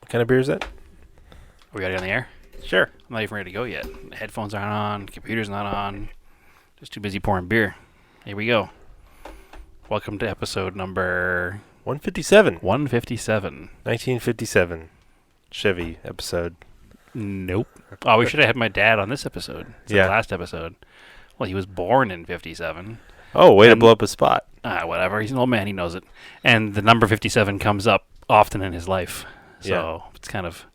What kind of beer is that? We got it on the air? Sure. I'm not even ready to go yet. The headphones aren't on. Computer's not on. Just too busy pouring beer. Here we go. Welcome to episode number 157. 157. 1957. Chevy episode. Nope. Oh, we should have had my dad on this episode. It's the last episode. Well, he was born in 57. Oh, way to blow up a spot. Whatever. He's an old man. He knows it. And the number 57 comes up often in his life. So it's kind of...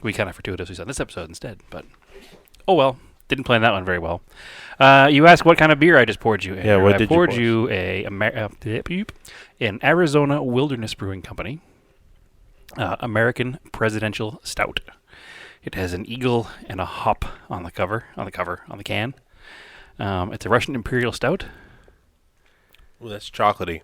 we kind of fortuitously said this episode instead. But, oh well. Didn't plan that one very well. You asked what kind of beer I just poured you. Yeah, what did you pour? I poured you an Arizona Wilderness Brewing Company American Presidential Stout. It has an eagle and a hop on the can. It's a Russian Imperial Stout. Ooh, that's chocolatey.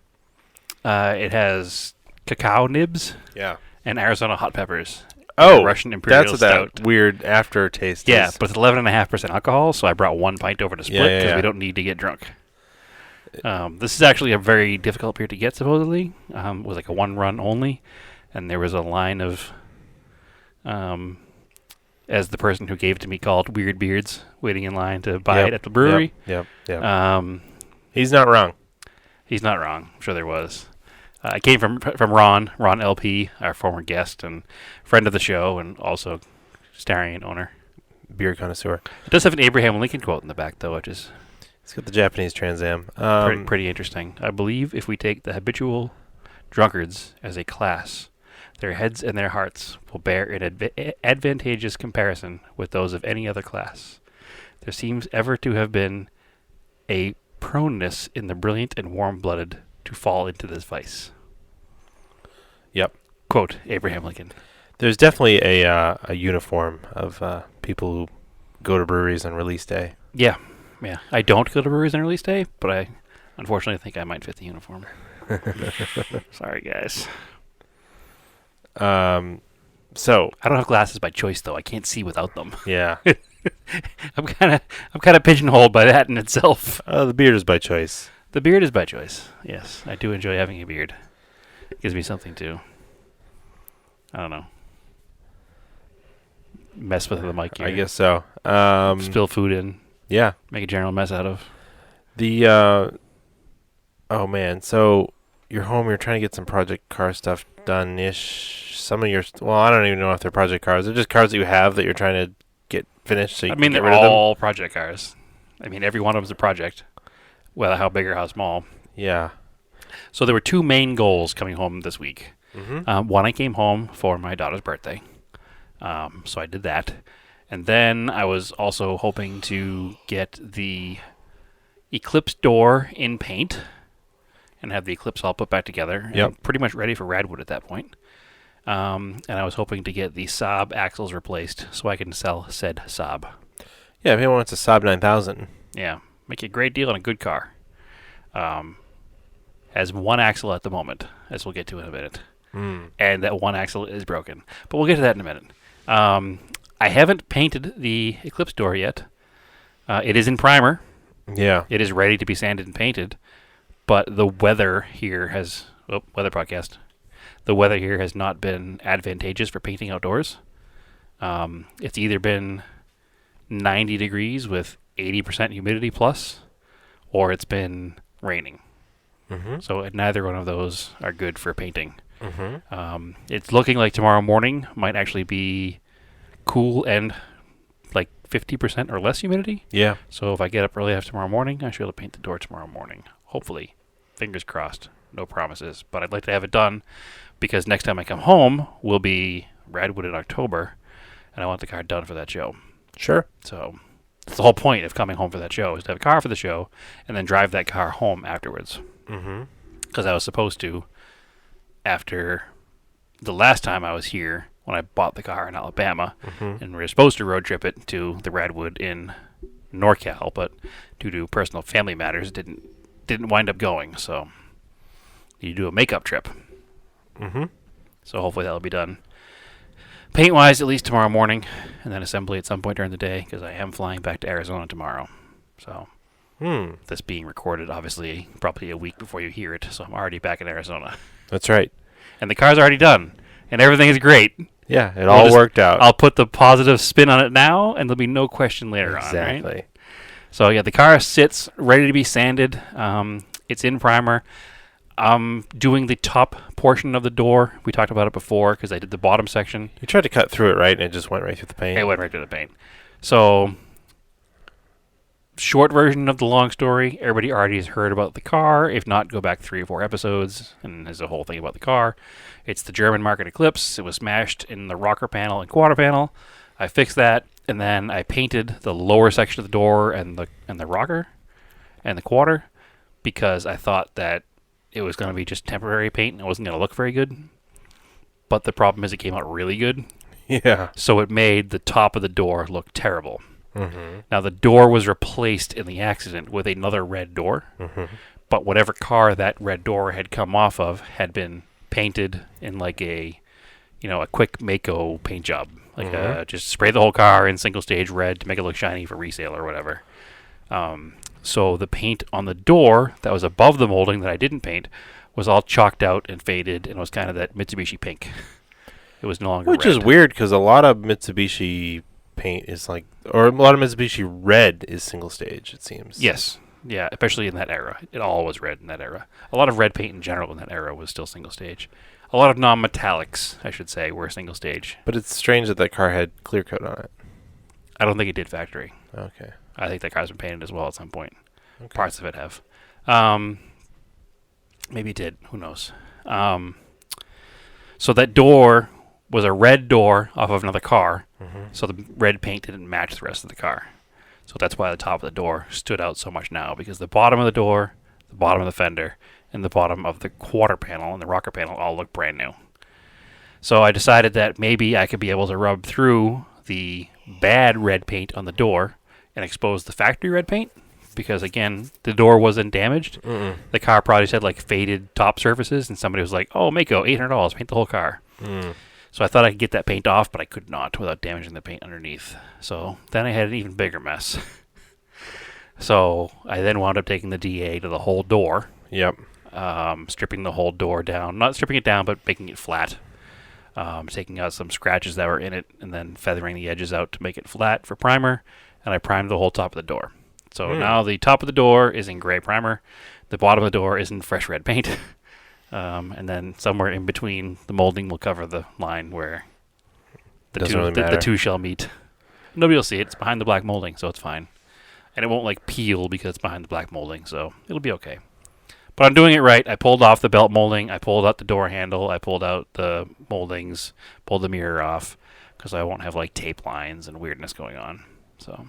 It has cacao nibs. Yeah. And Arizona hot peppers. Oh, Russian Imperial that's what Stout. That weird aftertaste is. is. But it's 11.5% alcohol, so I brought 1 pint over to split because we don't need to get drunk. This is actually a very difficult beer to get, supposedly. It was like a one run only, and there was a line of, as the person who gave it to me called Weird Beards, waiting in line to buy it at the brewery. Yep. He's not wrong. I'm sure there was. It came from Ron LP, our former guest and friend of the show, and also starring and owner. Beer connoisseur. It does have an Abraham Lincoln quote in the back, though, which is... It's got the Japanese Trans Am. Pretty interesting. I believe if we take the habitual drunkards as a class, their heads and their hearts will bear an advantageous comparison with those of any other class. There seems ever to have been a proneness in the brilliant and warm-blooded to fall into this vice. Yep. Quote, Abraham Lincoln. There's definitely a uniform of people who go to breweries on release day. Yeah. I don't go to breweries on release day, but I unfortunately think I might fit the uniform. Sorry, guys. So I don't have glasses by choice, though. I can't see without them. Yeah. I'm kind of pigeonholed by that in itself. The beard is by choice. The beard is by choice. Yes, I do enjoy having a beard. It gives me something to, I don't know, mess with the mic here. I guess so. Spill food in. Yeah. Make a general mess out of. Oh man, so you're home, you're trying to get some project car stuff done-ish. Some of your, I don't even know if they're project cars. They're just cars that you have that you're trying to get finished so you can get rid of them. They're all project cars. I mean, every one of them is a project. Whether how big or how small. Yeah. So there were 2 main goals coming home this week. Mm-hmm. One, I came home for my daughter's birthday. So I did that. And then I was also hoping to get the Eclipse door in paint and have the Eclipse all put back together. Yep. I'm pretty much ready for Radwood at that point. And I was hoping to get the Saab axles replaced so I can sell said Saab. Yeah, if anyone wants a Saab 9000. Yeah. Make a great deal on a good car. Has 1 axle at the moment, as we'll get to in a minute. And that 1 axle is broken. But we'll get to that in a minute. I haven't painted the Eclipse door yet. It is in primer. Yeah. It is ready to be sanded and painted. But the weather here has... weather podcast. The weather here has not been advantageous for painting outdoors. It's either been 90 degrees with 80% humidity plus, or it's been raining. Mm-hmm. So neither one of those are good for painting. Mm-hmm. It's looking like tomorrow morning might actually be cool and like 50% or less humidity. Yeah. So if I get up early enough tomorrow morning, I should be able to paint the door tomorrow morning. Hopefully. Fingers crossed. No promises. But I'd like to have it done because next time I come home will be Radwood in October, and I want the car done for that show. Sure. So... that's the whole point of coming home for that show, is to have a car for the show and then drive that car home afterwards. Mm-hmm. Because I was supposed to, after the last time I was here, when I bought the car in Alabama, and we were supposed to road trip it to the Radwood in NorCal, but due to personal family matters, didn't wind up going. So you do a makeup trip. Mm-hmm. So hopefully that'll be done. Paint-wise, at least tomorrow morning, and then assembly at some point during the day, because I am flying back to Arizona tomorrow. So, this being recorded, obviously, probably a week before you hear it, so I'm already back in Arizona. That's right. And the car's already done. and everything is great. Yeah, it all worked out. I'll put the positive spin on it now, and there'll be no question later on, right? So, yeah, the car sits ready to be sanded. It's in primer. I'm doing the top portion of the door. We talked about it before because I did the bottom section. You tried to cut through it, right? And it just went right through the paint? It went right through the paint. So, short version of the long story. Everybody already has heard about the car. If not, go back 3 or 4 episodes, and there's a whole thing about the car. It's the German market Eclipse. It was smashed in the rocker panel and quarter panel. I fixed that, and then I painted the lower section of the door and the rocker and the quarter because I thought that it was going to be just temporary paint and it wasn't going to look very good. But the problem is it came out really good. Yeah. So it made the top of the door look terrible. Mm-hmm. Now, the door was replaced in the accident with another red door. Mm-hmm. But whatever car that red door had come off of had been painted in like a quick Mako paint job. Like just spray the whole car in single stage red to make it look shiny for resale or whatever. So the paint on the door that was above the molding that I didn't paint was all chalked out and faded and was kind of that Mitsubishi pink. It was no longer Which red. is weird because a lot of Mitsubishi paint is like, or a lot of Mitsubishi red is single stage, it seems. Yes. Yeah, especially in that era. It all was red in that era. A lot of red paint in general in that era was still single stage. A lot of non-metallics, I should say, were single stage. But it's strange that car had clear coat on it. I don't think it did factory. Okay. I think that car's been painted as well at some point. Okay. Parts of it have. Maybe it did. Who knows? So that door was a red door off of another car. Mm-hmm. So the red paint didn't match the rest of the car. So that's why the top of the door stood out so much now, because the bottom of the door, the bottom of the fender, and the bottom of the quarter panel and the rocker panel all look brand new. So I decided that maybe I could be able to rub through the bad red paint on the door and expose the factory red paint, because again, the door wasn't damaged. Mm-mm. The car probably had like faded top surfaces, and somebody was like, "Oh, Mako, $800, paint the whole car." Mm. So I thought I could get that paint off, but I could not without damaging the paint underneath. So then I had an even bigger mess. So I then wound up taking the DA to the whole door. Yep. Stripping the whole door down. Not stripping it down, but making it flat. Taking out some scratches that were in it, and then feathering the edges out to make it flat for primer. And I primed the whole top of the door. So now the top of the door is in gray primer. The bottom of the door is in fresh red paint. And then somewhere in between, the molding will cover the line where the two shall meet. Nobody will see it. It's behind the black molding, so it's fine. And it won't like peel because it's behind the black molding, so it'll be okay. But I'm doing it right. I pulled off the belt molding. I pulled out the door handle. I pulled out the moldings. Pulled the mirror off because I won't have like tape lines and weirdness going on. So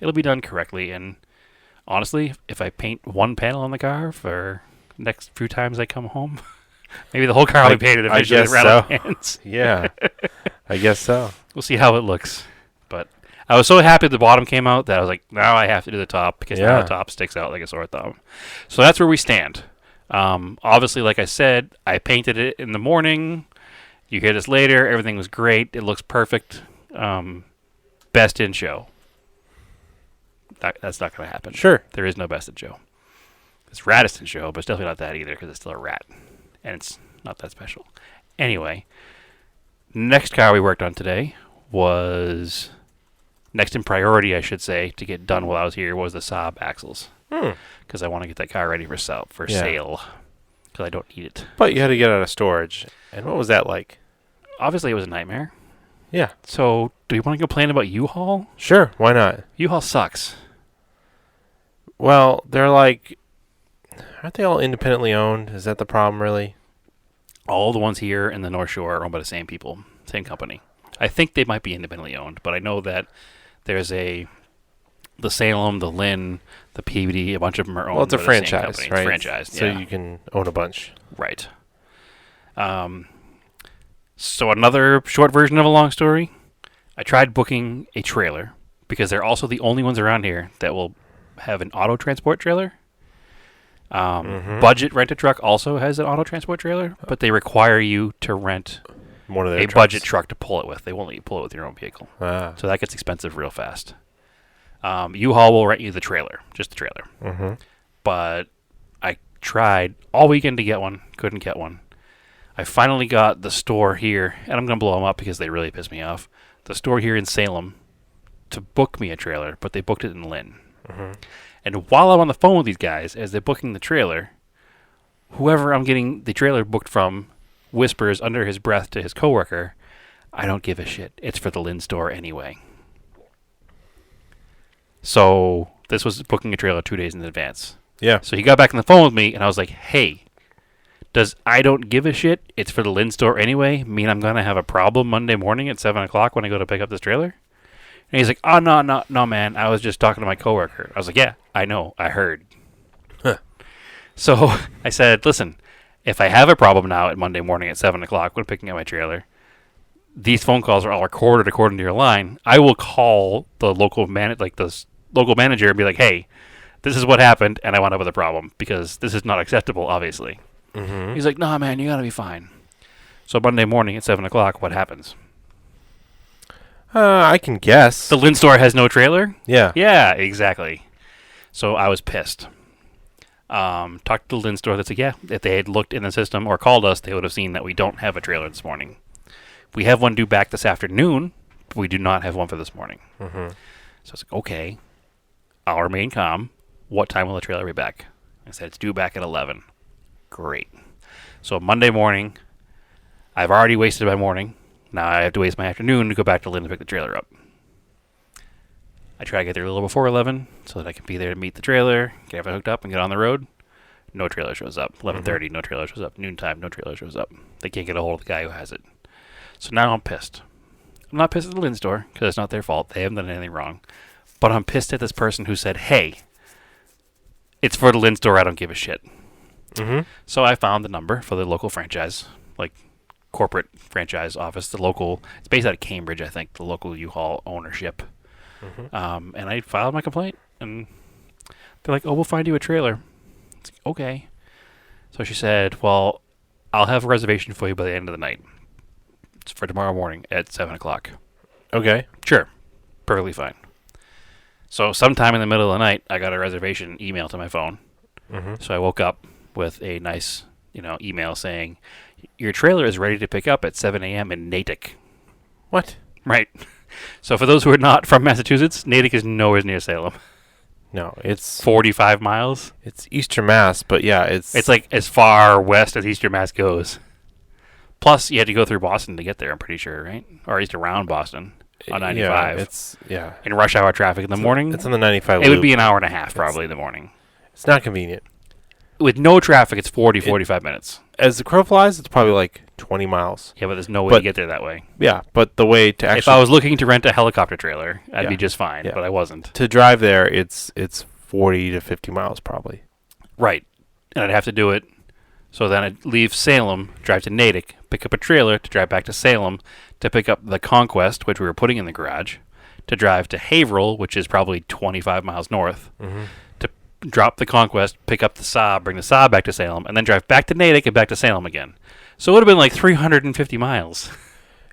it'll be done correctly. And honestly, if I paint one panel on the car for next few times I come home, maybe the whole car will be painted eventually. I guess so. Hands. Yeah, I guess so. We'll see how it looks. But I was so happy the bottom came out that I was like, now I have to do the top because now the top sticks out like a sore thumb. So that's where we stand. Obviously, like I said, I painted it in the morning. You hear this later. Everything was great. It looks perfect. Best in show. That's not going to happen. Sure. There is no best in show. It's raddest in show, but it's definitely not that either because it's still a rat. And it's not that special. Anyway, next car we worked on today was... Next in priority, I should say, to get done while I was here was the Saab axles. Because I want to get that car ready for sale. Because I don't need it. But you had to get out of storage. And what was that like? Obviously, it was a nightmare. Yeah. So, do you want to complain about Uhaul? Sure, why not? Uhaul sucks. Well, they're like... Aren't they all independently owned? Is that the problem, really? All the ones here in the North Shore are owned by the same people. Same company. I think they might be independently owned, but I know that there's the Salem, the Lynn, the PBD, a bunch of them are owned by the same company. Well, it's a franchise, right? It's franchised, so you can own a bunch. Right. So another short version of a long story. I tried booking a trailer because they're also the only ones around here that will have an auto transport trailer. Budget Rent-A-Truck also has an auto transport trailer, but they require you to rent one of their trucks. Budget truck to pull it with. They won't let you pull it with your own vehicle. So that gets expensive real fast. U-Haul will rent you the trailer, just the trailer. Mm-hmm. But I tried all weekend to get one, couldn't get one. I finally got the store here, and I'm going to blow them up because they really piss me off. The store here in Salem to book me a trailer, but they booked it in Lynn. Mm-hmm. And while I'm on the phone with these guys, as they're booking the trailer, whoever I'm getting the trailer booked from whispers under his breath to his coworker, I don't give a shit. It's for the Lynn store anyway. So this was booking a trailer 2 days in advance. Yeah. So he got back on the phone with me, and I was like, hey, does I don't give a shit, it's for the Lynn store anyway, mean I'm going to have a problem Monday morning at 7 o'clock when I go to pick up this trailer? And he's like, oh, no, man, I was just talking to my coworker. I was like, yeah, I know, I heard. Huh. So I said, listen, if I have a problem now at Monday morning at 7 o'clock when picking up my trailer, these phone calls are all recorded according to your line. I will call the local manager and be like, hey, this is what happened, and I wound up with a problem because this is not acceptable, obviously. Mm-hmm. He's like, nah, man, you got to be fine. So Monday morning at 7 o'clock, what happens? I can guess. The Lynn store has no trailer? Yeah. Yeah, exactly. So I was pissed. Talked to the Lynn store. That's like, yeah, if they had looked in the system or called us, they would have seen that we don't have a trailer this morning. We have one due back this afternoon, but we do not have one for this morning. Mm-hmm. So I was like, okay, I'll remain calm. What time will the trailer be back? I said, it's due back at 11. Great. So Monday morning, I've already wasted my morning. Now I have to waste my afternoon to go back to Lynn to pick the trailer up. I try to get there a little before 11 so that I can be there to meet the trailer, get everything hooked up, and get on the road. No trailer shows up. 11:30, no trailer shows up. Noontime, no trailer shows up. They can't get a hold of the guy who has it. So now I'm pissed. I'm not pissed at the Lynn store because it's not their fault. They haven't done anything wrong. But I'm pissed at this person who said, hey, it's for the Lynn store. I don't give a shit. Mm-hmm. So I found the number for the local franchise, like corporate franchise office, it's based out of Cambridge, I think, the local Uhaul ownership. Mm-hmm. And I filed my complaint, and they're like, oh, we'll find you a trailer. It's like, okay. So she said, well, I'll have a reservation for you by the end of the night. It's for tomorrow morning at 7 o'clock. Okay. Sure. Perfectly fine. So sometime in the middle of the night, I got a reservation email to my phone. Mm-hmm. So I woke up with a nice, email saying, your trailer is ready to pick up at 7 a.m. in Natick. What? Right. So for those who are not from Massachusetts, Natick is nowhere near Salem. No, it's 45 miles. It's Eastern Mass, but yeah, It's like as far west as Eastern Mass goes. Plus, you had to go through Boston to get there, I'm pretty sure, right? Or at least around Boston on 95. Yeah. In rush hour traffic in the morning. It's on the 95 It loop. would be an hour and a half probably in the morning. It's not convenient. With no traffic, it's 45 minutes. As the crow flies, it's probably like 20 miles. Yeah, but there's no way to get there that way. Yeah, but the way to actually... If I was looking to rent a helicopter trailer, I'd be just fine, Yeah. but I wasn't. To drive there, it's 40 to 50 miles probably. Right. And I'd have to do it. So then I'd leave Salem, drive to Natick, pick up a trailer to drive back to Salem, to pick up the Conquest, which we were putting in the garage, to drive to Haverhill, which is probably 25 miles north, Mm-hmm. to drop the Conquest, pick up the Saab, bring the Saab back to Salem, and then drive back to Natick and back to Salem again. So it would have been like 350 miles.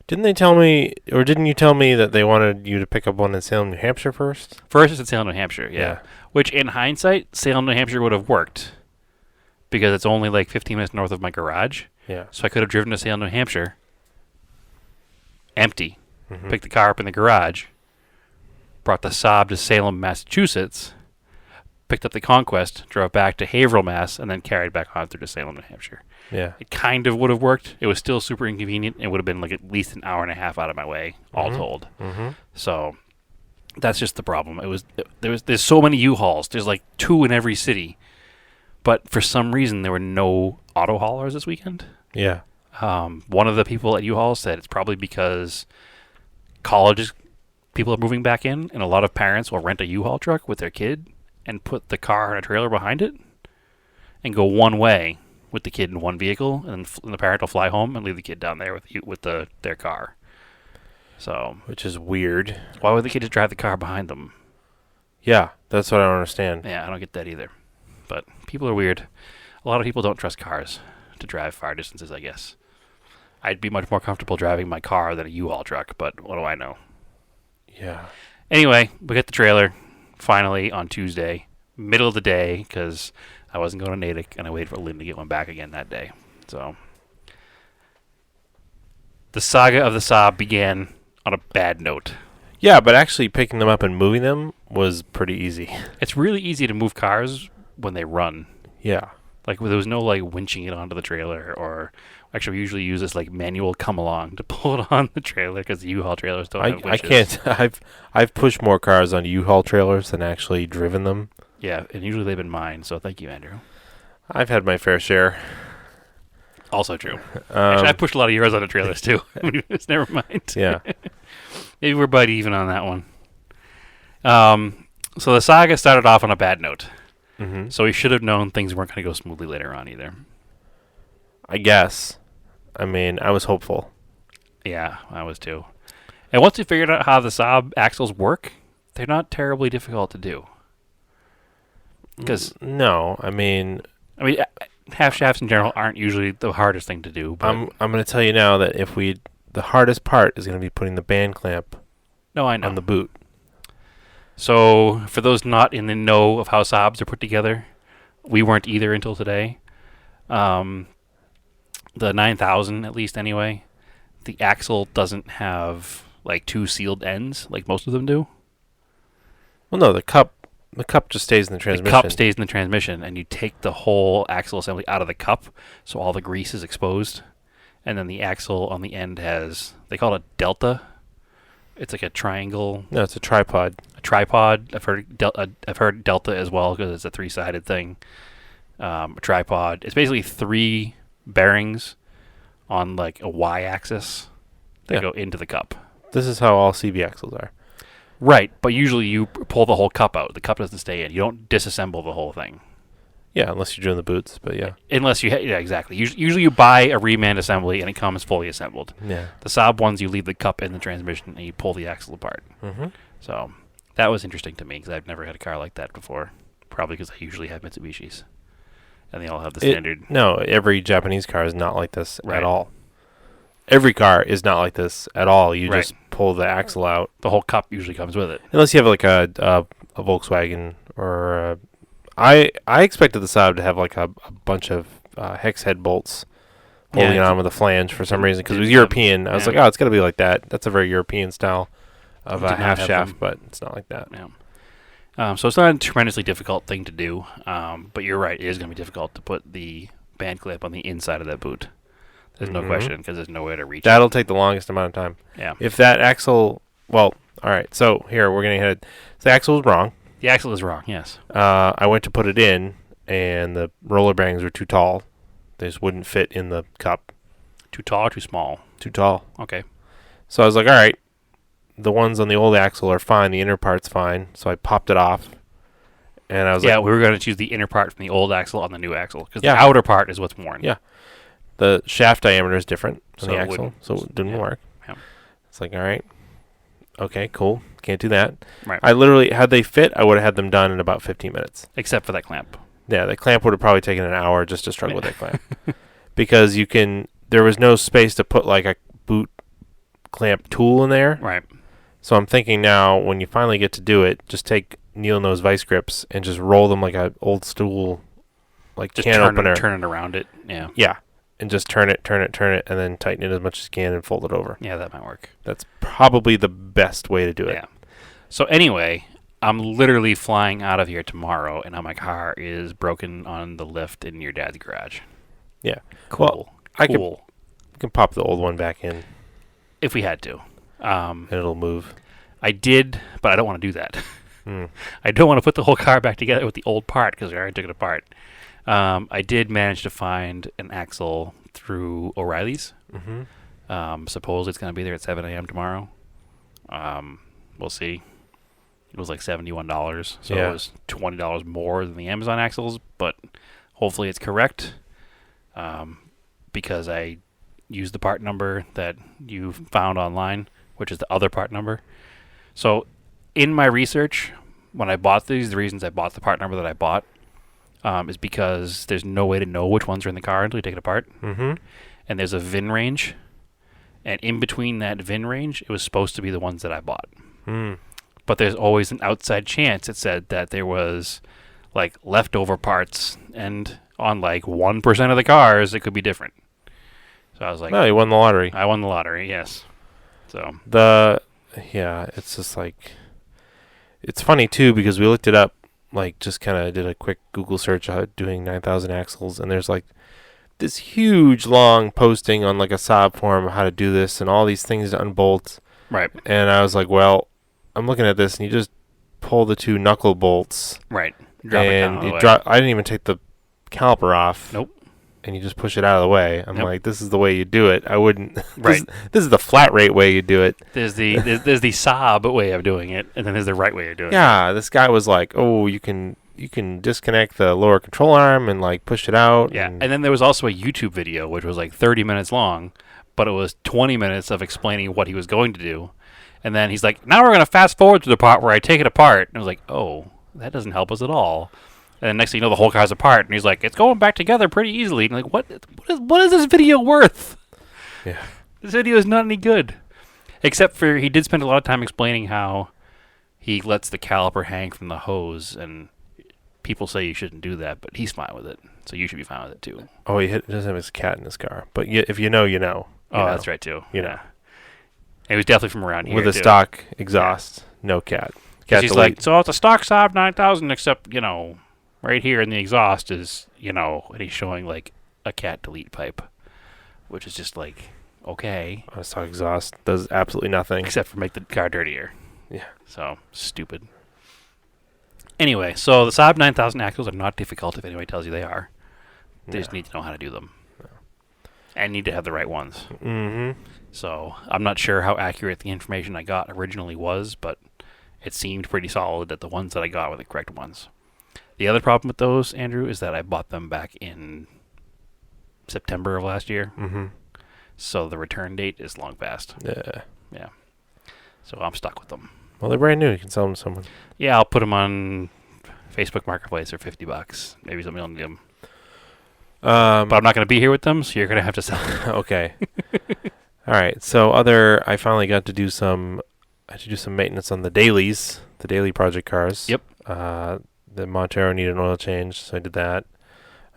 Didn't you tell me that they wanted you to pick up one in Salem, New Hampshire first? First it's in Salem, New Hampshire, yeah. Which, in hindsight, Salem, New Hampshire would have worked. Because it's only like 15 minutes north of my garage. Yeah. So I could have driven to Salem, New Hampshire, empty, Mm-hmm. picked the car up in the garage, brought the Saab to Salem, Massachusetts, picked up the Conquest, drove back to Haverhill, Mass, and then carried back on through to Salem, New Hampshire. Yeah. It kind of would have worked. It was still super inconvenient. It would have been like at least an hour and a half out of my way, all told. Mm-hmm. So that's just the problem. There's so many U-Hauls. There's like 2 in every city. But for some reason, there were no auto haulers this weekend. Yeah. One of the people at U-Haul said it's probably because people are moving back in, and a lot of parents will rent a U-Haul truck with their kid and put the car and a trailer behind it and go one way with the kid in one vehicle, and the parent will fly home and leave the kid down there with their car. So, Which is weird. Why would the kid just drive the car behind them? Yeah, that's what I don't understand. Yeah, I don't get that either. But people are weird. A lot of people don't trust cars to drive far distances, I guess. I'd be much more comfortable driving my car than a U-Haul truck, but what do I know? Yeah. Anyway, we got the trailer finally on Tuesday, middle of the day, because I wasn't going to Natick, and I waited for Lynn to get one back again that day. So The saga of the Saab began on a bad note. Yeah, but actually picking them up and moving them was pretty easy. It's really easy to move cars when they run. Yeah. Like there was no like winching it onto the trailer, or actually we usually use this like manual come along to pull it on the trailer because the U-Haul trailers don't have I winches. can't. I've pushed more cars on U-Haul trailers than actually driven them. Yeah, and usually they've been mine. So thank you, Andrew. I've had my fair share. Also true. Actually, I pushed a lot of yours on the trailers too. Never mind. Yeah. Maybe we're about even on that one. So the saga started off on a bad note. Mm-hmm. So we should have known things weren't going to go smoothly later on either. I guess. I mean, I was hopeful. Yeah, I was too. And once we figured out how the Saab axles work, they're not terribly difficult to do. Because No, I mean, half shafts in general aren't usually the hardest thing to do. But I'm going to tell you now that the hardest part is going to be putting the band clamp no, I know. on the boot. So for those not in the know of how Saabs are put together, we weren't either until today. The 9000, at least anyway, the axle doesn't have like two sealed ends like most of them do. Well, no, the cup just stays in the transmission. The cup stays in the transmission, and you take the whole axle assembly out of the cup, so all the grease is exposed. And then the axle on the end has, they call it a delta. It's like a triangle. No, it's a tripod. A tripod. I've heard delta as well because it's a three-sided thing. A tripod. It's basically three bearings on like a y-axis that go into the cup. This is how all CB axles are. Right, but usually you pull the whole cup out. The cup doesn't stay in. You don't disassemble the whole thing. Yeah, unless you're doing the boots, but yeah. Unless you, yeah, exactly. Usually you buy a reman assembly and it comes fully assembled. Yeah. The Saab ones, you leave the cup in the transmission and you pull the axle apart. Mm-hmm. So that was interesting to me because I've never had a car like that before. Probably because I usually have Mitsubishis. And they all have the standard. No, every Japanese car is not like this Right. at all. Every car is not like this at all. You Right. just pull the axle out. The whole cup usually comes with it. Unless you have like a Volkswagen or I expected the Saab to have like a bunch of hex head bolts holding it on with a flange for some reason because it was European. I was like, oh, it's got to be like that. That's a very European style of a half shaft, but it's not like that. Yeah. So it's not a tremendously difficult thing to do, but you're right. It is going to be difficult to put the band clip on the inside of that boot. There's no question because there's nowhere to reach. That'll take the longest amount of time. Yeah. If that axle, well, all right. So here we're gonna hit. The axle was wrong. The axle is wrong. Yes. I went to put it in, and the roller bearings were too tall. They just wouldn't fit in the cup. Too tall or too small? Too tall. Okay. So I was like, all right. The ones on the old axle are fine. The inner part's fine. So I popped it off, and I was like, we were going to choose the inner part from the old axle on the new axle because Yeah. the outer part is what's worn. Yeah. the shaft diameter is different than So the it axle, wouldn't- so it didn't yeah. work. Yeah. It's like, all right, okay, cool, can't do that. Right. I literally, had they fit, I would have had them done in about 15 minutes. Except for that clamp. Yeah, the clamp would have probably taken an hour just to struggle with that clamp. Because there was no space to put like a boot clamp tool in there. Right. So I'm thinking now, when you finally get to do it, just take needle nose vice grips and just roll them like an old stool, like Just can opener. turn it around it. Yeah. Yeah, and just turn it, and then tighten it as much as you can and fold it over. Yeah, that might work. That's probably the best way to do it. Yeah. So anyway, I'm literally flying out of here tomorrow, and my car is broken on the lift in your dad's garage. Yeah. Cool. Well, I cool. can pop the old one back in, If we had to. and it'll move. I did, but I don't want to do that. Mm. I don't want to put the whole car back together with the old part because I already took it apart. I did manage to find an axle through O'Reilly's. Mm-hmm. Suppose it's going to be there at 7 a.m. tomorrow. We'll see. It was like $71, so Yeah. it was $20 more than the Amazon axles, but hopefully it's correct because I used the part number that you found online, which is the other part number. So in my research, when I bought these, the reasons I bought the part number that I bought is because there's no way to know which ones are in the car until you take it apart. Mm-hmm. And there's a VIN range. And in between that VIN range, it was supposed to be the ones that I bought. Mm. But there's always an outside chance, it said, that there was like leftover parts. And on like 1% of the cars, it could be different. So I was like, no, you won the lottery. I won the lottery, yes. So It's just like, it's funny too because we looked it up, like just kind of did a quick Google search doing 9,000 axles, and there's like this huge long posting on like a Saab forum of how to do this and all these things to unbolt. right, And I was like, well, I'm looking at this, and you just pull the 2 knuckle bolts, right. Drop it down. and I didn't even take the caliper off. Nope. And you just push it out of the way. I'm Yep. like, this is the way you do it. I wouldn't. Right. This is the flat rate way you do it. There's the Saab way of doing it, and then there's the right way of doing it. Yeah, this guy was like, oh, you can disconnect the lower control arm and like push it out. Yeah, and then there was also a YouTube video which was like 30 minutes long, but it was 20 minutes of explaining what he was going to do. And then he's like, now we're going to fast forward to the part where I take it apart. And I was like, oh, that doesn't help us at all. And then next thing you know, the whole car's apart. And he's like, it's going back together pretty easily. And I'm like, what is this video worth? Yeah. This video is not any good. Except for he did spend a lot of time explaining how he lets the caliper hang from the hose. And people say you shouldn't do that, but he's fine with it. So you should be fine with it too. Oh, he doesn't have his cat in his car. But if you know, you know. Oh, that's right too. You know. It was definitely from around here With a too. stock exhaust, no cat. Cat He's delete. like, so it's a stock Saab 9000, except, right here in the exhaust is, and he's showing like a cat delete pipe, which is just like, okay. A stock exhaust does absolutely nothing. Except for make the car dirtier. Yeah. So, stupid. Anyway, so the Saab 9000 axles are not difficult if anybody tells you they are. They just need to know how to do them. No. And need to have the right ones. Mm-hmm. So, I'm not sure how accurate the information I got originally was, but it seemed pretty solid that the ones that I got were the correct ones. The other problem with those, Andrew, is that I bought them back in September of last year. Mm-hmm. So the return date is long past. Yeah. Yeah. So I'm stuck with them. Well, they're brand new. You can sell them to someone. Yeah, I'll put them on Facebook Marketplace for $50. Maybe somebody will need them. But I'm not going to be here with them, so you're going to have to sell them. Okay. All right. So I finally got to do some maintenance on the dailies, the daily project cars. Yep. The Montero needed an oil change, so I did that.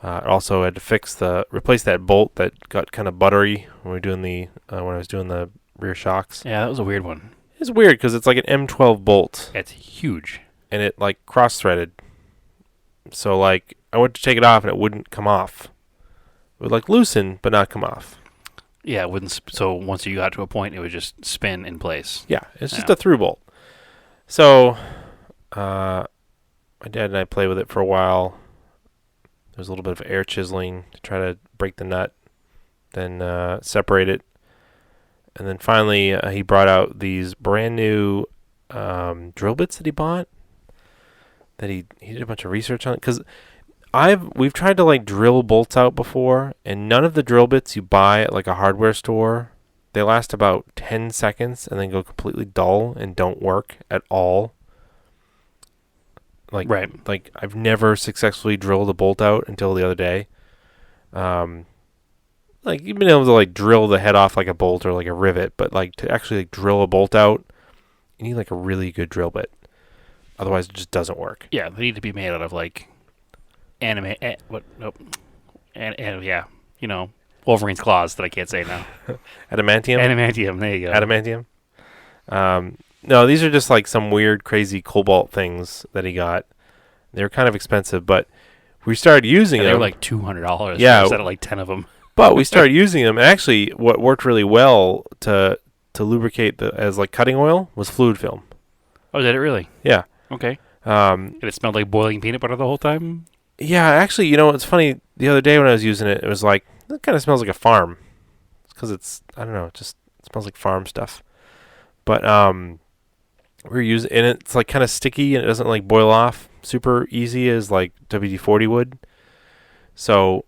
I also had to replace that bolt that got kind of buttery when when I was doing the rear shocks. Yeah, that was a weird one. It's weird because it's like an M12 bolt. It's huge. And it like cross-threaded. So like I went to take it off and it wouldn't come off. It would like loosen but not come off. Yeah, it wouldn't. So once you got to a point, it would just spin in place. Yeah, it's just a through bolt. So my dad and I played with it for a while. There was a little bit of air chiseling to try to break the nut, then separate it. And then finally he brought out these brand new drill bits that he bought. That he did a bunch of research on it. Because we've tried to like drill bolts out before, and none of the drill bits you buy at like a hardware store, they last about 10 seconds and then go completely dull and don't work at all. Like I've never successfully drilled a bolt out until the other day. Like you've been able to like drill the head off like a bolt or like a rivet, but like to actually like drill a bolt out, you need like a really good drill bit. Otherwise, it just doesn't work. Yeah, they need to be made out of like Wolverine's claws that I can't say now. Adamantium. Adamantium. There you go. Adamantium. No, these are just like some weird, crazy cobalt things that he got. They're kind of expensive, but we started using them. They were like $200. Yeah, instead of like 10 of them. But we started using them, and actually, what worked really well to lubricate as like cutting oil was fluid film. Oh, did it really? Yeah. Okay. And it smelled like boiling peanut butter the whole time? Yeah, actually, it's funny. The other day when I was using it, it was like, it kind of smells like a farm. It's because I don't know, it smells like farm stuff. But we're using, and it's like kind of sticky, and it doesn't like boil off super easy as like WD-40 would. So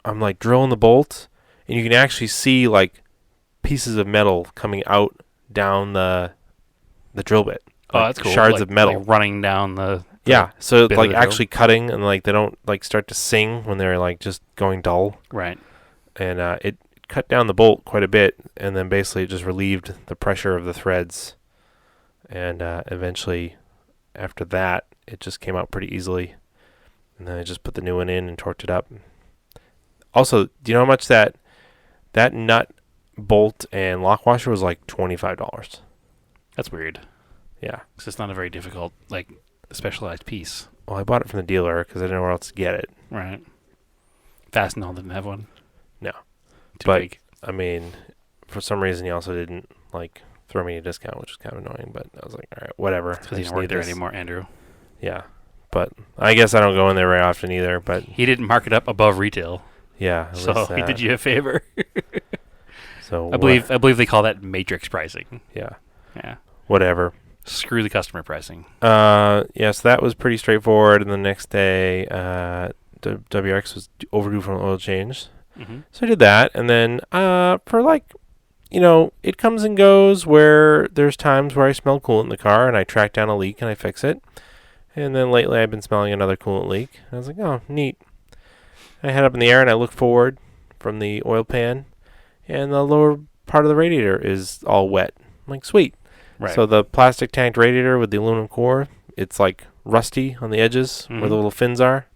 I'm like drilling the bolt, and you can actually see like pieces of metal coming out down the drill bit. Oh, Like that's cool. Shards like, of metal. like running down the yeah, so bit of like the actually cutting, and like they don't like start to sing when they're like just going dull. Right. And it cut down the bolt quite a bit, and then basically it just relieved the pressure of the threads. And eventually, after that, it just came out pretty easily. And then I just put the new one in and torqued it up. Also, do you know how much that that nut, bolt, and lock washer was like $25. That's weird. Yeah. Because it's not a very difficult, like, specialized piece. Well, I bought it from the dealer because I didn't know where else to get it. Right. Fastenal didn't have one? No. Too But, big. I mean, for some reason, he also didn't, like, throw me a discount, which was kind of annoying. But I was like, all right, whatever. Because he don't work there anymore, Andrew. Yeah. But I guess I don't go in there very often either. But He didn't mark it up above retail. yeah. So he did you a favor. So I believe they call that matrix pricing. Yeah. Yeah. Whatever. Screw the customer pricing. Yeah, so that was pretty straightforward. And the next day, WRX was overdue for an oil change. Mm-hmm. So I did that. And then for like, it comes and goes where there's times where I smell coolant in the car and I track down a leak and I fix it. And then lately I've been smelling another coolant leak. And I was like, oh, neat. I head up in the air and I look forward from the oil pan. And the lower part of the radiator is all wet. I'm like, sweet. Right. So the plastic tanked radiator with the aluminum core, it's like rusty on the edges where the little fins are.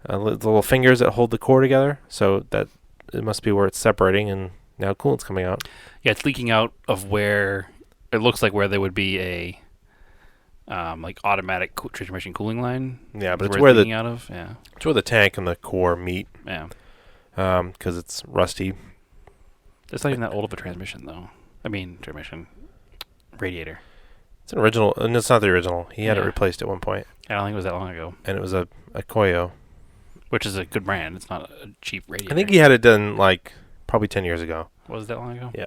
The little fingers that hold the core together. So that it must be where it's separating, and now coolant's coming out. Yeah, it's leaking out of where it looks like where there would be a like automatic transmission cooling line. Yeah, but It's it's where leaking out of. Yeah. it's where the tank and the core meet. Yeah. Because it's rusty. It's not even that old of a transmission, though. I mean, radiator. It's an original, and it's not the original. He had it Yeah. replaced at one point, I don't think it was that long ago. and it was a Koyo. Which is a good brand. It's not a cheap radiator. I think he had it done like probably 10 years ago. Was it that long ago? Yeah.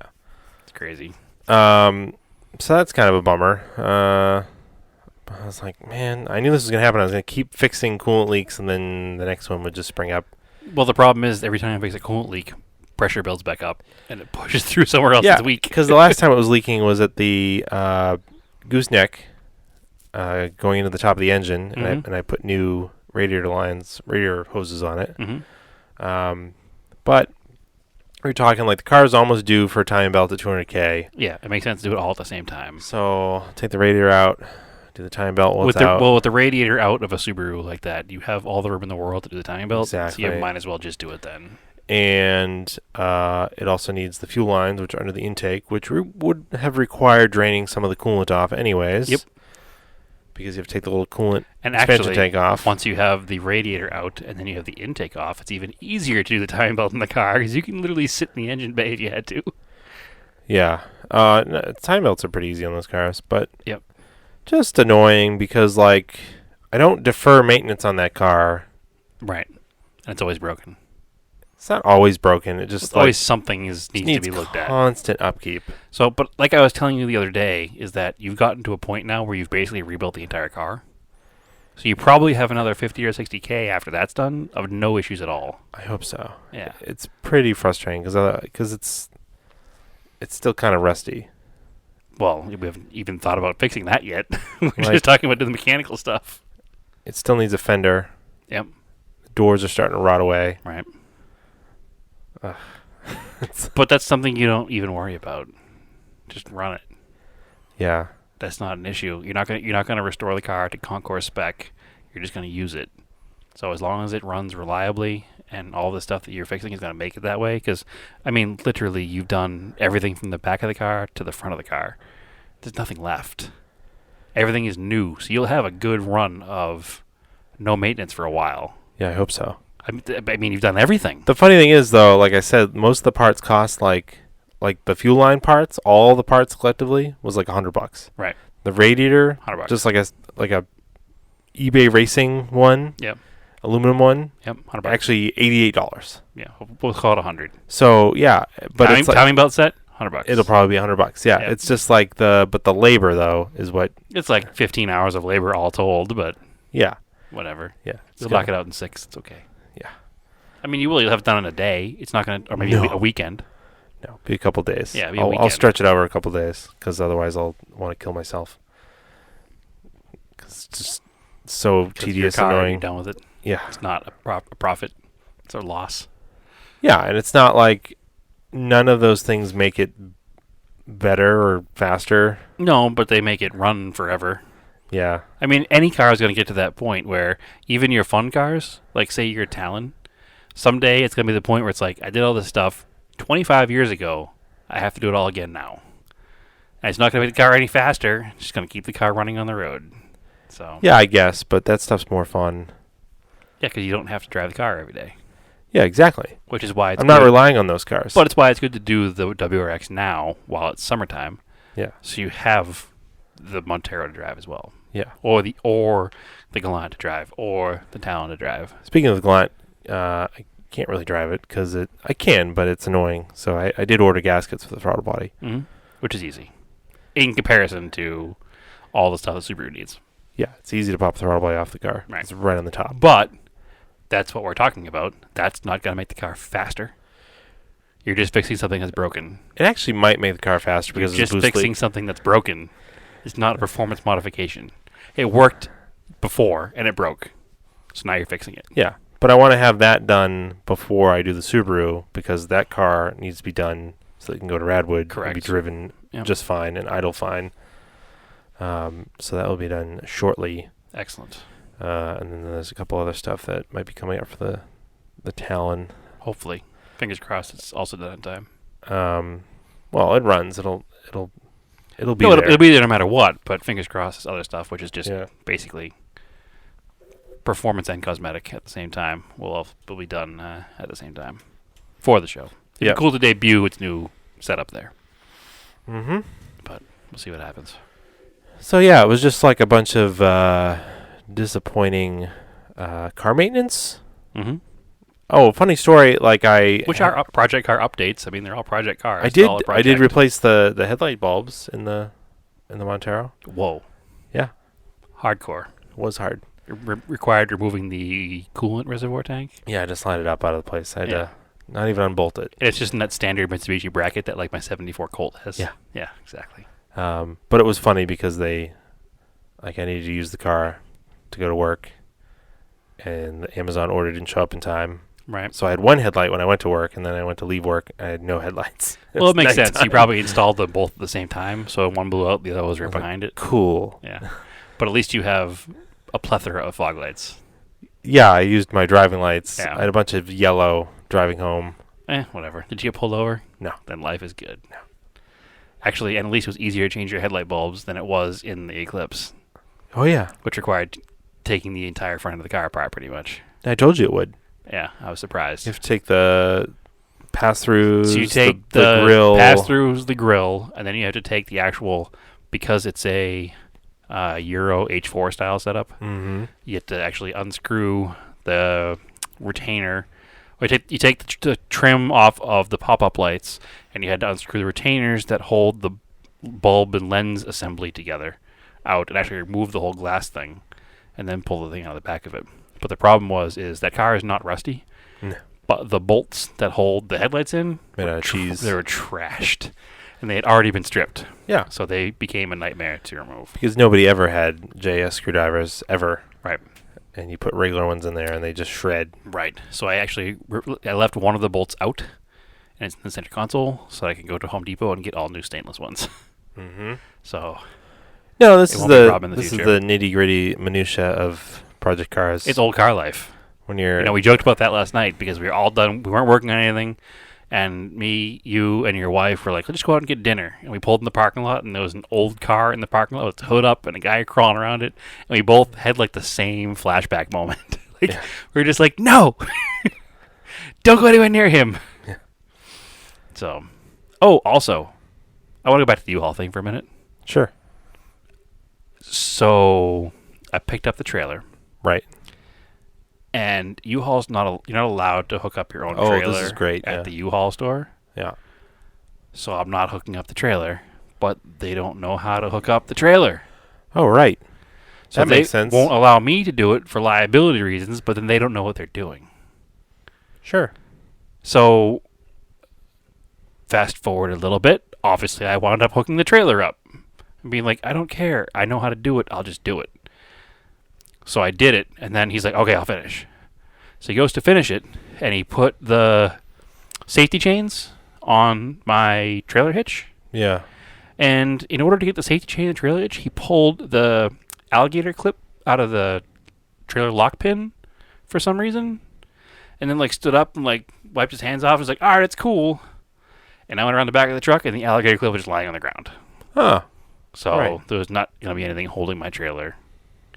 It's crazy. So that's kind of a bummer. I was like, man, I knew this was going to happen. I was going to keep fixing coolant leaks, and then the next one would just spring up. Well, the problem is every time I fix a coolant leak, pressure builds back up, and it pushes through somewhere else Yeah, that's weak. because the last time it was leaking was at the gooseneck going into the top of the engine, and I put new radiator hoses on it. Mm-hmm. But we're talking like the car is almost due for a timing belt at 200K. Yeah, it makes sense to do it all at the same time. So take the radiator out, do the timing belt while it's out. Well, with the radiator out of a Subaru like that, you have all the room in the world to do the timing belt. Exactly. So you might as well just do it then. And it also needs the fuel lines, which are under the intake, which would have required draining some of the coolant off anyways. Yep. Because you have to take the little coolant And expansion actually, tank off. once you have the radiator out and then you have the intake off, it's even easier to do the timing belt in the car because you can literally sit in the engine bay if you had to. Yeah. Timing belts are pretty easy on those cars, but Yep. just annoying because, like, I don't defer maintenance on that car. Right. And it's always broken. It's not always broken. It just It's always something needs to be looked at. Constant upkeep. So, but like I was telling you the other day, is that you've gotten to a point now where you've basically rebuilt the entire car. So you probably have another 50 or 60K after that's done of no issues at all. I hope so. Yeah. It's pretty frustrating because it's still kind of rusty. Well, we haven't even thought about fixing that yet. We're Like- just talking about the mechanical stuff. It still needs a fender. Yep. The doors are starting to rot away. Right. But that's something you don't even worry about. Just run it. Yeah. That's not an issue. You're not gonna restore the car to concourse spec. You're just gonna use it. So as long as it runs reliably and all the stuff that you're fixing is gonna make it that way, because I mean, literally, you've done everything from the back of the car to the front of the car. There's nothing left. Everything is new, so you'll have a good run of no maintenance for a while. Yeah, I hope so. I mean, you've done everything. The funny thing is, though, like I said, most of the parts cost like the fuel line parts. All the parts collectively was like $100. Right. The radiator, $100. just like a eBay racing one. Yep. Aluminum one. Yep. $100. Actually, $88. Yeah, we'll call it 100. So yeah, but it's like, timing belt set, $100. it'll probably be $100. Yeah, Yep. it's just like the labor though is what. It's like 15 hours of labor all told, but Yeah. whatever. Yeah. You'll knock it out in 6. It's okay. Yeah. I mean, you'll have it done in a day. It's not going to, or maybe No. a weekend. No, be a couple days. Yeah, be a I'll weekend. stretch it over a couple days because otherwise I'll want to kill myself. Because it's just so 'Cause your tedious, car, annoying. You're done with it. Yeah. It's not a profit. It's a loss. Yeah, and it's not like none of those things make it better or faster. No, but they make it run forever. Yeah. I mean, any car is going to get to that point where even your fun cars, like say your Talon, someday it's going to be the point where it's like, I did all this stuff. 25 years ago, I have to do it all again now. And it's not going to make the car any faster. It's just going to keep the car running on the road. So Yeah, I guess, but that stuff's more fun. yeah, because you don't have to drive the car every day. Yeah, exactly. Which is why it's I'm good. not relying on those cars. But it's why it's good to do the WRX now while it's summertime. Yeah. So you have the Montero to drive as well. Yeah. Or the Galant to drive, or the Talon to drive. Speaking of the Galant, I can't really drive it because I can, but it's annoying. So I did order gaskets for the throttle body. Mm-hmm. Which is easy. In comparison to all the stuff that Subaru needs. Yeah, it's easy to pop the throttle body off the car. Right. It's right on the top. But that's what we're talking about. That's not going to make the car faster. You're just fixing something that's broken. It actually might make the car faster because You're it's just boost fixing leak. something that's broken. It's not a performance modification. It worked before, and it broke. So now you're fixing it. Yeah, but I want to have that done before I do the Subaru because that car needs to be done so it can go to Radwood Correct. and be driven just fine and idle fine. So that will be done shortly. Excellent. And then there's a couple other stuff that might be coming up for the Talon. Hopefully. Fingers crossed it's also done in time. Well, it runs. It'll be No, there. it'll be there no matter what, but fingers crossed it's other stuff, which is just basically performance and cosmetic at the same time. Will be done at the same time for the show. It'd be cool to debut its new setup there. Mm-hmm. But we'll see what happens. So yeah, it was just like a bunch of disappointing car maintenance. Mm-hmm. Oh, funny story. Which are project car updates. I mean, they're all project cars. I did replace the headlight bulbs in the Montero. Whoa. Yeah. Hardcore. It was hard. Required removing the coolant reservoir tank. Yeah, I just slide it up out of the place. I had to not even unbolt it. And it's just in that standard Mitsubishi bracket that like my 74 Colt has. Yeah. Yeah, exactly. But it was funny because I needed to use the car to go to work, and the Amazon order didn't show up in time. Right. So I had one headlight when I went to work, and then I went to leave work. I had no headlights. Well, it makes sense. You probably installed them both at the same time, so one blew out, the other was right behind it. Cool. Yeah. But at least you have a plethora of fog lights. Yeah, I used my driving lights. Yeah. I had a bunch of yellow driving home. Whatever. Did you get pulled over? No. Then life is good. No. Actually, and at least it was easier to change your headlight bulbs than it was in the Eclipse. Oh, yeah. Which required taking the entire front of the car apart pretty much. I told you it would. Yeah, I was surprised. You have to take the pass-throughs, So you take the grill. pass-throughs, the grill, and then you have to take the actual, because it's a Euro H4 style setup, Mm-hmm. you have to actually unscrew the retainer. Or you take the trim off of the pop-up lights, and you had to unscrew the retainers that hold the bulb and lens assembly together out, and actually remove the whole glass thing, and then pull the thing out of the back of it. But the problem is that car is not rusty, No. but the bolts that hold the headlights in Made out of cheese. they were trashed, and they had already been stripped. Yeah. So they became a nightmare to remove. Because nobody ever had JS screwdrivers, ever. Right. And you put regular ones in there, and they just shred. Right. So I actually I left one of the bolts out, and it's in the center console, so I can go to Home Depot and get all new stainless ones. Mm-hmm. So No, this It is won't be a problem in the this is future. the nitty-gritty minutia of project cars. it's old car life. when you're We joked about that last night because we were all done. We weren't working on anything. And me, you, and your wife were like, let's just go out and get dinner. And we pulled in the parking lot, and there was an old car in the parking lot with the hood up and a guy crawling around it. And we both had like the same flashback moment. We were just like, no! Don't go anywhere near him! Yeah. So, also, I want to go back to the U-Haul thing for a minute. Sure. So, I picked up the trailer. Right. And U-Haul's you're not allowed to hook up your own Oh, trailer this is great, at the U-Haul store. Yeah. So I'm not hooking up the trailer, but they don't know how to hook up the trailer. Oh, right. So That they makes sense. won't allow me to do it for liability reasons, but then they don't know what they're doing. Sure. So fast forward a little bit. Obviously, I wound up hooking the trailer up and being like, I don't care. I know how to do it. I'll just do it. So I did it, and then he's like, okay, I'll finish. So he goes to finish it, and he put the safety chains on my trailer hitch. Yeah. And in order to get the safety chain and trailer hitch, he pulled the alligator clip out of the trailer lock pin for some reason. And then stood up and wiped his hands off. He's like, all right, it's cool. And I went around the back of the truck, and the alligator clip was just lying on the ground. Huh. So Right. there was not going to be anything holding my trailer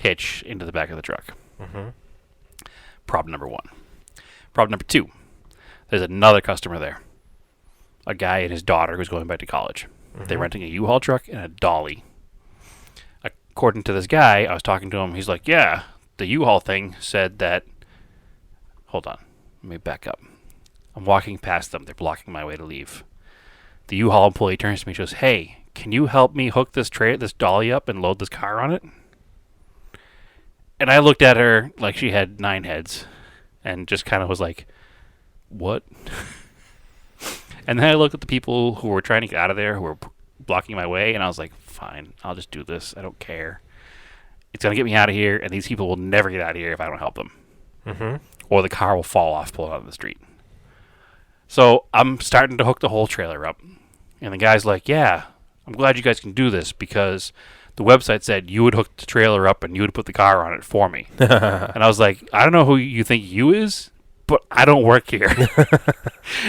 hitch into the back of the truck. Mm-hmm. Problem number 1. Problem number 2. There's another customer there. A guy and his daughter who's going back to college. Mm-hmm. They're renting a U-Haul truck and a dolly. According to this guy, I was talking to him. He's like, yeah, the U-Haul thing said that... Hold on. Let me back up. I'm walking past them. They're blocking my way to leave. The U-Haul employee turns to me and goes, hey, can you help me hook this dolly up and load this car on it? And I looked at her like she had 9 heads and just kind of was like, what? And then I looked at the people who were trying to get out of there, who were blocking my way, and I was like, fine, I'll just do this. I don't care. It's going to get me out of here, and these people will never get out of here if I don't help them. Mm-hmm. Or the car will fall off pulling out of the street. So I'm starting to hook the whole trailer up. And the guy's like, yeah, I'm glad you guys can do this because the website said you would hook the trailer up and you would put the car on it for me. And I was like, I don't know who you think you is, but I don't work here.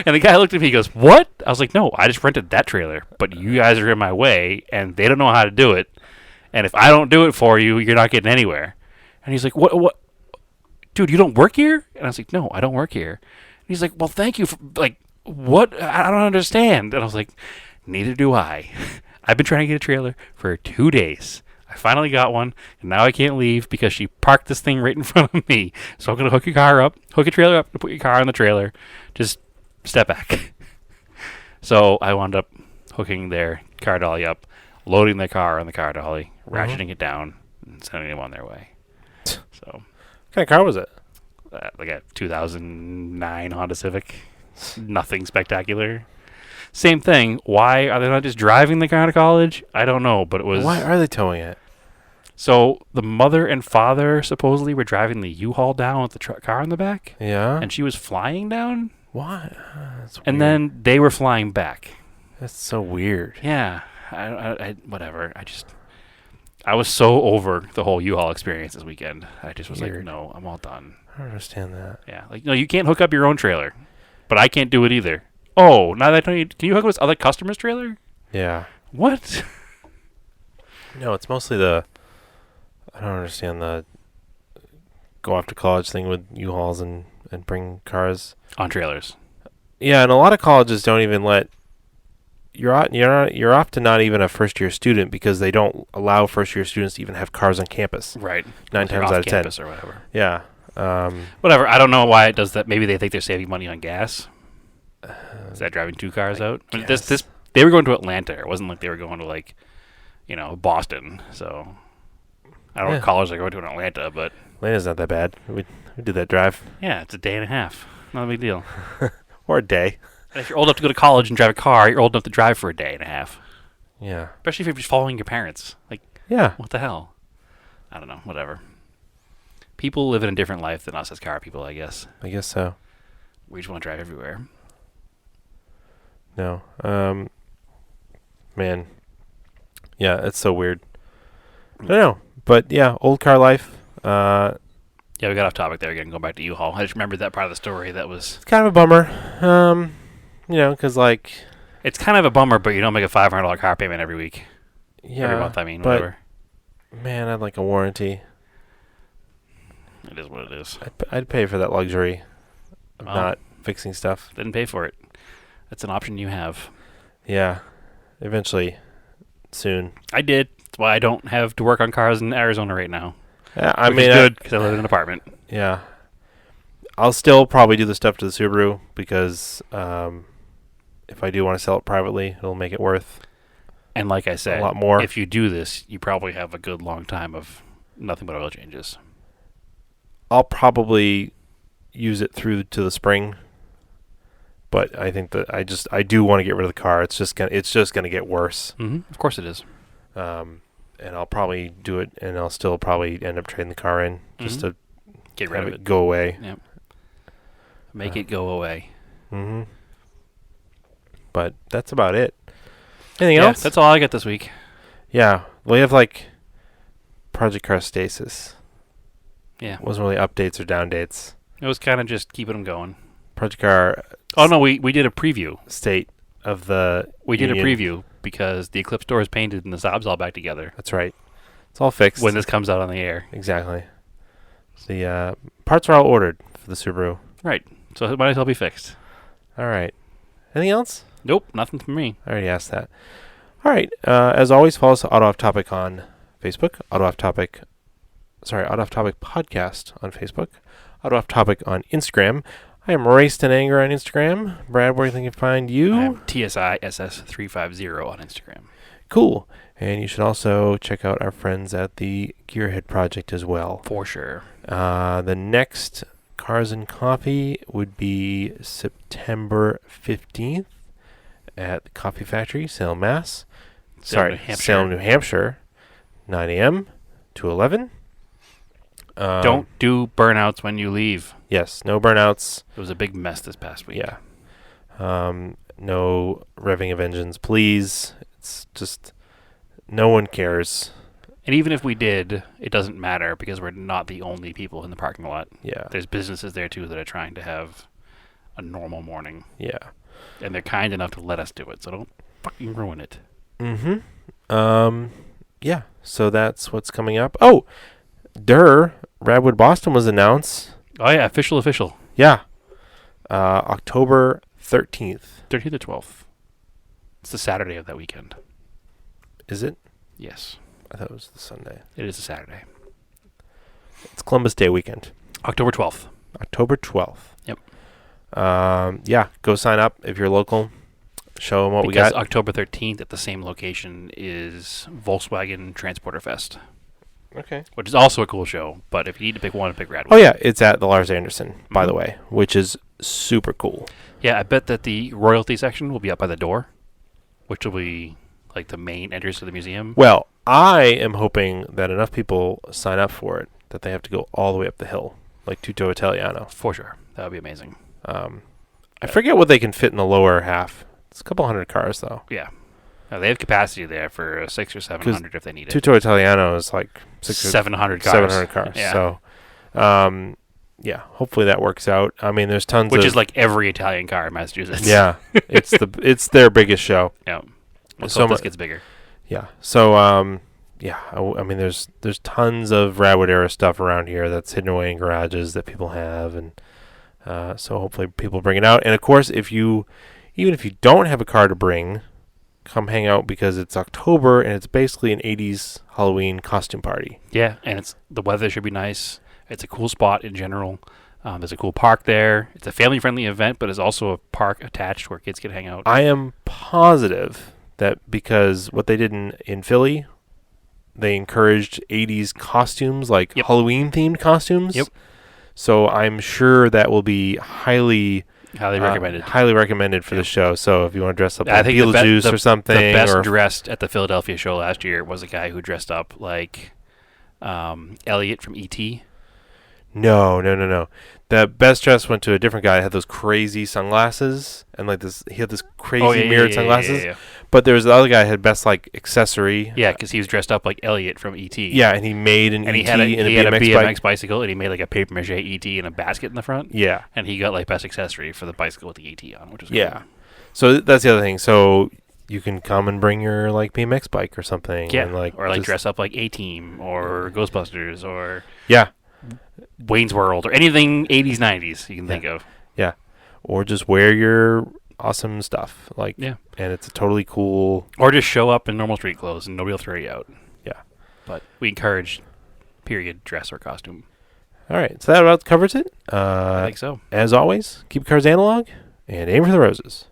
And the guy looked at me, he goes, what? I was like, no, I just rented that trailer, but you guys are in my way and they don't know how to do it. And if I don't do it for you, you're not getting anywhere. And he's like, what? Dude, you don't work here? And I was like, no, I don't work here. And he's like, well, thank you for, like, what? I don't understand. And I was like, neither do I. I've been trying to get a trailer for 2 days. I finally got one, and now I can't leave because she parked this thing right in front of me. So I'm going to hook your trailer up, and put your car on the trailer. Just step back. So I wound up hooking their car dolly up, loading their car on the car dolly, ratcheting it down, and sending them on their way. So, What kind of car was it? like a 2009 Honda Civic. Nothing spectacular. Same thing. Why are they not just driving the car to college? I don't know, but it was... Why are they towing it? So the mother and father supposedly were driving the U-Haul down with the car in the back. Yeah. And she was flying down. Why? That's And weird. then they were flying back. That's so weird. Yeah. Whatever. I was so over the whole U-Haul experience this weekend. I just was like, Weird. no, I'm all done. I don't understand that. Yeah. Like, no, you can't hook up your own trailer. But I can't do it either. Oh, now that I tell you, can you hook up this other customer's trailer? Yeah. What? No, it's mostly I don't understand the go off to college thing with U-Hauls and bring cars On trailers. Yeah, and a lot of colleges don't even let you're off to not even a first year student because they don't allow first year students to even have cars on campus. Right. 9 times out of 10. Campus or whatever. Yeah. Whatever. I don't know why it does that. Maybe they think they're saving money on gas. Is that driving 2 cars out? I mean, this they were going to Atlanta. It wasn't like they were going to like, Boston. So I don't know what college they're going to in Atlanta, but Atlanta's not that bad. We did that drive. yeah, it's a day and a half. Not a big deal. Or a day. And if you're old enough to go to college and drive a car, you're old enough to drive for a day and a half. Yeah. Especially if you're just following your parents. Like, Yeah. what the hell? I don't know. Whatever. People live in a different life than us as car people, I guess. I guess so. We just want to drive everywhere. No. Man. Yeah, it's so weird. I don't know. But yeah, old car life. Yeah, we got off topic there again, going back to U-Haul. I just remembered that part of the story that was... It's kind of a bummer. Because like... It's kind of a bummer, but you don't make a $500 car payment every week. Yeah. Every month, I mean, but, whatever. Man, I'd like a warranty. It is what it is. I'd pay for that luxury of Well, not fixing stuff. Didn't pay for it. That's an option you have. Yeah. Eventually. Soon. I did. That's why I don't have to work on cars in Arizona right now. Yeah, I Which mean... is good, because I live in an apartment. Yeah. I'll still probably do the stuff to the Subaru because if I do want to sell it privately, it'll make it worth And like I said, a lot more. if you do this, you probably have a good long time of nothing but oil changes. I'll probably use it through to the spring, but I think that I do want to get rid of the car. It's just gonna get worse. Mm-hmm. Of course it is. And I'll probably do it, and I'll still probably end up trading the car in just to Get rid have of it. go away. Yep. Make it go away. Mm-hmm. But that's about it. Anything Yeah, else? that's all I got this week. Yeah, we have like Project Car Stasis. Yeah. Wasn't really updates or down dates. It was kind of just keeping them going. Project Car Oh, no, we did a preview. State. of the We did a Union. preview because the Eclipse door is painted and the Saab's all back together. That's right. It's all fixed. When this comes out on the air. Exactly. The parts are all ordered for the Subaru. Right. So it might as well be fixed. All right. Anything else? Nope, nothing from me. I already asked that. All right. As always, follow us at Auto Off Topic on Facebook. Auto Off Topic Podcast on Facebook. Auto Off Topic on Instagram. I am Raced in Anger on Instagram. Brad, where do you think you can find you? I am TSISS350 on Instagram. Cool. And you should also check out our friends at the Gearhead Project as well. For sure. The next Cars and Coffee would be September 15th at the Coffee Factory, Salem, Mass. Salem, New Hampshire, 9 a.m. to 11. Don't do burnouts when you leave. Yes, no burnouts. It was a big mess this past week. Yeah. No revving of engines, please. It's just no one cares. And even if we did, it doesn't matter because we're not the only people in the parking lot. Yeah. There's businesses there too that are trying to have a normal morning. Yeah. And they're kind enough to let us do it, so don't fucking ruin it. Mm-hmm. Yeah. So that's what's coming up. Oh, Radwood Boston was announced. Oh yeah, official. Yeah. October 13th. 13th or 12th. It's the Saturday of that weekend. Is it? Yes. I thought it was the Sunday. It is a Saturday. It's Columbus Day weekend. October 12th. October 12th. Yep. Yeah, go sign up if you're local. Show them what we got. Because October 13th at the same location is Volkswagen Transporter Fest. Okay. Which is also a cool show, but if you need to pick one, pick Radwood. Oh, yeah, it's at the Lars Anderson, by the way, which is super cool. Yeah, I bet that the royalty section will be up by the door, which will be like the main entrance to the museum. Well, I am hoping that enough people sign up for it that they have to go all the way up the hill, like Tutto Italiano. For sure. That would be amazing. I forget what they can fit in the lower half. It's a couple hundred cars, though. Yeah. They have capacity there for 600 or 700 if they need it. Tutto Italiano is like 700 cars. 700 cars. Yeah. So, yeah, hopefully that works out. I mean, there's tons Which of... is like every Italian car in Massachusetts. Yeah. It's their biggest show. Yeah. Let's So hope this gets bigger. Yeah. So, yeah, I mean, there's tons of Radwood era stuff around here that's hidden away in garages that people have, and so hopefully people bring it out. And of course, even if you don't have a car to bring, come hang out because it's October and it's basically an 80s Halloween costume party. Yeah, and the weather should be nice. It's a cool spot in general. There's a cool park there. It's a family-friendly event, but there's also a park attached where kids can hang out. I am positive that because what they did in Philly, they encouraged 80s costumes, like Halloween-themed costumes. Yep. So I'm sure that will be highly recommended for the show. So if you want to dress up like Beetlejuice or something. The best dressed at the Philadelphia show last year was a guy who dressed up like Elliot from E.T. No. The best dress went to a different guy. Had those crazy sunglasses and like this. He had this crazy mirrored sunglasses. Yeah. But there was the other guy who had best like accessory. Yeah, because he was dressed up like Elliot from E.T. Yeah, and he made an E.T. and he had a BMX bicycle, and he made like a paper mache E.T. and a basket in the front. Yeah, and he got like best accessory for the bicycle with the E.T. on, which was cool. So that's the other thing. So you can come and bring your like BMX bike or something. Yeah, and, like, or like dress up like A-Team or Ghostbusters or Wayne's World or anything 80s 90s you can think of. Yeah, or just wear your awesome stuff and it's a totally cool. Or just show up in normal street clothes and nobody will throw you out. Yeah, but we encourage period dress or costume. All right, so that about covers it. I think so. As always, keep cars analog and aim for the roses.